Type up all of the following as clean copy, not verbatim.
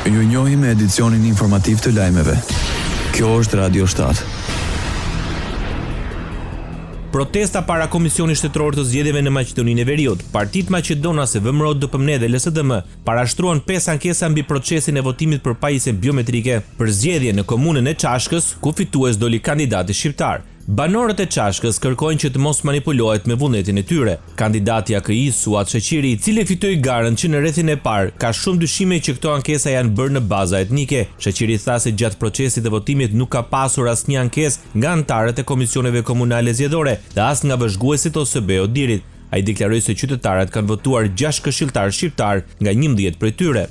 Ju njohim me edicionin informativ të lajmeve. Kjo është Radio 7. Protesta para Komisionit Shtetëror të Zgjedhjeve në Maqedoninë e Veriut. Partitë maqedonase VMRO, DPMNE dhe LSDM parashtruan 5 ankesa mbi procesin e votimit për pajisjen biometrike për zgjedhje në komunën e Çashkës, ku fitues doli kandidati shqiptar. Banorët e Çashkës kërkojnë që të mos manipulohet me vullnetin e tyre. Kandidati AKI Suat Sheqiri, i cili fitoi garën që në rrethin e parë, ka shumë dyshime që këto ankesa janë bërë në baza etnike. Sheqiri tha se gjatë procesit të votimit nuk ka pasur asnjë ankesë nga anëtarët e komisioneve komunale zgjedhore dhe as nga vëzhguesit ose BE-Odirit. Ai deklaroi se qytetarët kanë votuar 6 këshilltar shqiptar nga 11 prej tyre.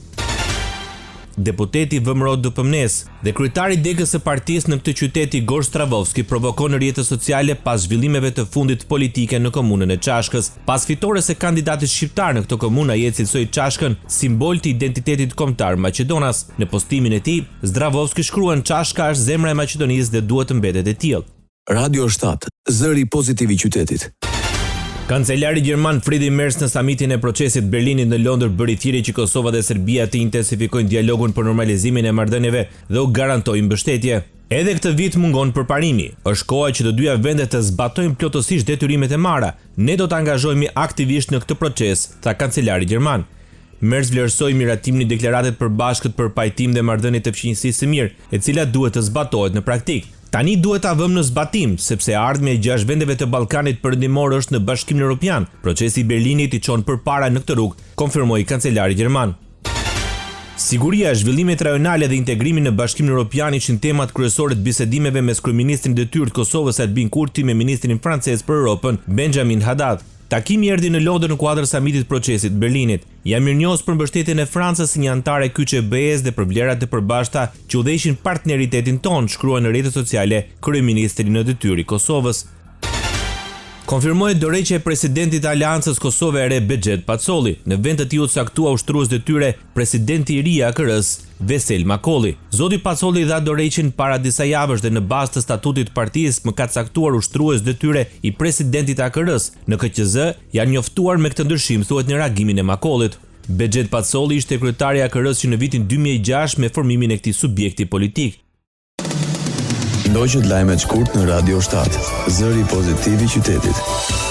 Deputeti VMRO DPMNE-s dhe kryetari i degës së partisë në këtë qytet Igor Stravovski provokon në rrjetet sociale pas zhvillimeve të fundit politike në komunën e Çashkës. Pas fitores së kandidatit shqiptar në këtë komunë, ai e cilësoi Çashkën simbol të identitetit kombëtar maqedonas. Në postimin e tij, Stravovski shkruan: "Çashka është zemra e Maqedonisë dhe duhet të mbetet e tillë." Radio 7, zëri pozitiv i qytetit. Kancelari gjerman Friedrich Merz në samitin e procesit Berlinit në Londër bëri thirrje që Kosova dhe Serbia të intensifikojnë dialogun për normalizimin e marrëdhënieve dhe u garantojnë mbështetje. Edhe këtë vit mungon përparimi. Është koha që të dyja vendet të zbatojnë plotësisht detyrimet e marra. Ne do të angazhohemi aktivisht në këtë proces, tha kancelari gjerman. Merz vlerësoi miratimin e deklaratet përbashkët për pajtim dhe marrëdhënie të fqinjësisë së mirë, e cila duhet të zbatohet në praktikë. Tani duhet ta vëmë në zbatim, sepse ardhmja e 6 vendeve të Ballkanit Perëndimor është në Bashkimin Evropian. Procesi i Berlinit i çon përpara në këtë rrugë, konfirmoi kancelari gjerman. Siguria, zhvillimet rajonale dhe integrimi në Bashkimin Evropian ishin temat kryesore të bisedimeve mes kryeministrit detyrë të Kosovës Albin Kurti me ministrin francez për Europën Benjamin Haddad. Takimi erdhi në Londër në kuadër samitit procesit Berlinit. Jam mirënjohës për mbështetjen e Francës si një antare kyçe e BE-s dhe për vlerat e përbashkëta që udhëheqin partneritetin ton, shkruan në rrjetet sociale kryeministri në detyrë i Kosovës. Konfirmohet dorëheqja e presidentit të Aleancës Kosove e Re Bexhet Pacolli. Në vend të tij u caktua ushtrues detyre presidenti i ri i AKR-s Vesel Makolli. Zoti Pacolli dha dorëheqjen para disa javësh dhe në bazë të statutit të partisë më ka caktuar ushtrues detyre i presidentit të AKR-s. Në KQZ janë njoftuar me këtë ndryshim, thuhet në reagimin e Makollit. Bexhet Pacolli ishte kryetari i AKR-s që në vitin 2006 me formimin e këtij subjekti politik. Ndoqët lajmet shkurt në Radio 7, zëri pozitiv i qytetit.